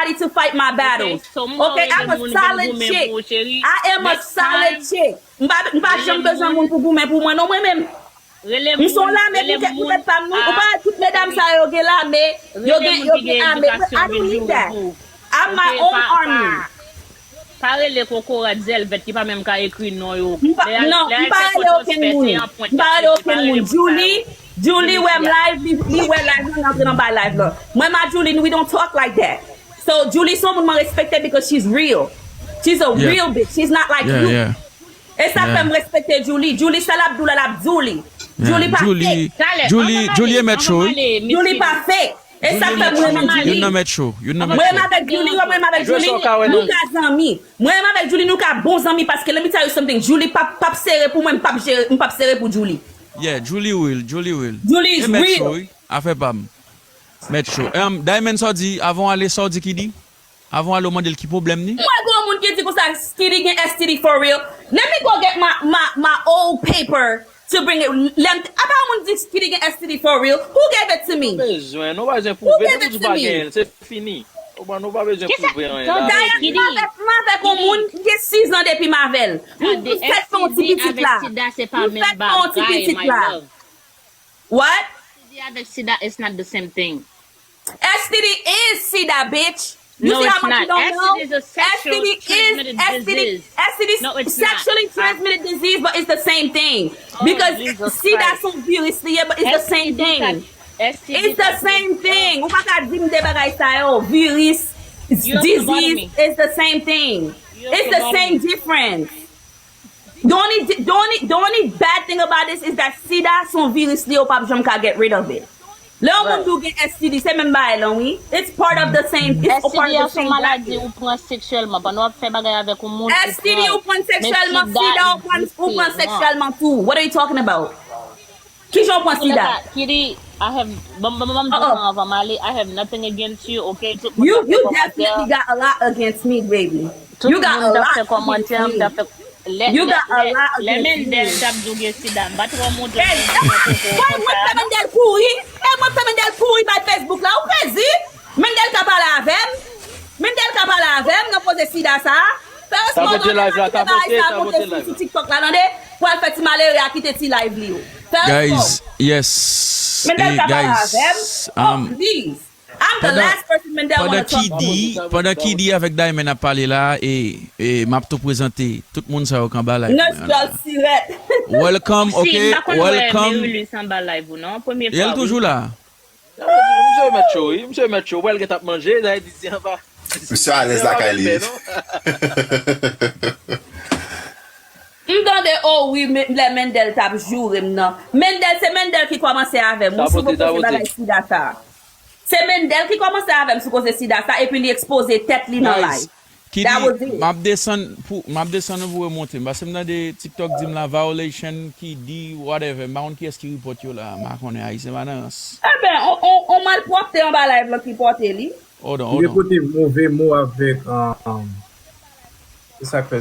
somebody to fight my battles. Okay, I'm a solid chick. I am a solid chick. M'pa jamais besoin moun pour goumen pour moi non moi-même. Nous sommes là mais peut-être pas nous. Ou pas toutes mesdames ça yo là mais yo mais I don't need that. I'm my own army. Parle les coco Zelvet qui pas même qu'à écrire non yo. Non, parle aucun monde. Parle aucun monde. Julie, we're live. We're live. We're not gonna buy live. Look, when my Julie, we don't talk like that. So Julie, someone must respect her because she's real. She's a real bitch. She's not like you. Yeah. Et ça fait me respecter Julie. Julie, c'est l'Abdoula l'Abdouli. Julie pas fake. Julie est métro. Julie pas fake. Et ça fait moi You know métro. You know moi avec Julie, nous avec ka amis. Moi avec Julie, nous ka bons amis parce que let me tell you something. Julie pas serré pour moi, pas serré pour Julie. Yeah, Julie will. Julie is real. A fait pas. Mettre chaud. Diamond ça dit avant aller sortir qui dit avant aller au modèle qui problème ni. Moi go moun qui dit comme ça STD for real. Let me go get my old paper to bring it. About moun dit STD for real. Who gave it to me? Besoin, non pas prouver tout bagage, c'est fini. On pas besoin prouver rien. Avec moun qui 6 ans depuis Marvel. Faites ton petit petit là. C'est pas même bagaille. What? Avec sida is not the same thing. STD is SIDA, bitch. You No, see it's how much not. you don't know? STD is a sexually transmitted disease. STD is No, it's sexually not. transmitted disease, but it's the same thing. Oh, Because Jesus SIDA Christ. so seriously, but it's the same thing. It's the same thing. Ou pa ka dim de bagay sa yo. Virus, disease, it's the same thing. It's the same difference. The only bad thing about this is that SIDA son virus li ou pa jom ka get rid of it. Le moun do get STD, c'est même bail là, oui. It's part of the same. It's part of the same maladie ou prend sexuellement. Pas nous faire bagay avec un monde. STD ou prend sexuellement, SIDA ou prend sexuellement tout. What are you talking about? Qui j'en prend SIDA? Kiri, I have I have nothing against you, okay? You definitely got a lot against me, baby. You got a lot against me. You got a lot against me. Les Mendel tap douge sida. Bat trois montre. Moi Mendel pourri. Et moi Mendel pourri par Facebook là. Ou crazy? Mendel ka parler avec. Mendel ka parler avec. Non pose sida ça. T'as voté live là, t'as voté live. Sur TikTok là, attendez. Pour faire malheur à quitter ti live li. Guys, yes. Mendel ka parler Guys, avec. Please. I'm the last person Mendel want to talk to. Pendant qui dit avec Diamond a parlé là et m'a tout présenté tout le monde ça au Kamba live. Welcome, okay, welcome. Il est toujours là. Monsieur Metcho, well get up manger, là il dit en bas. Monsieur à l'aise la Kylie. M'dande oh oui les Mendel tap jour non. Mendel c'est Mendel qui commençait avec moi sur ça. C'est Mendel qui commençait avec sur cause sida ça et puis il exposé tête li dans live. That was it. M'a descend vous remonter parce que dans des TikTok dit la violation qui dit whatever mais qui est-ce qui report yo là ma connait haïtien madance. Eh ben on mal porté en bas live là qui porter li. Hold on. Il écoute mauvais mot avec ça fait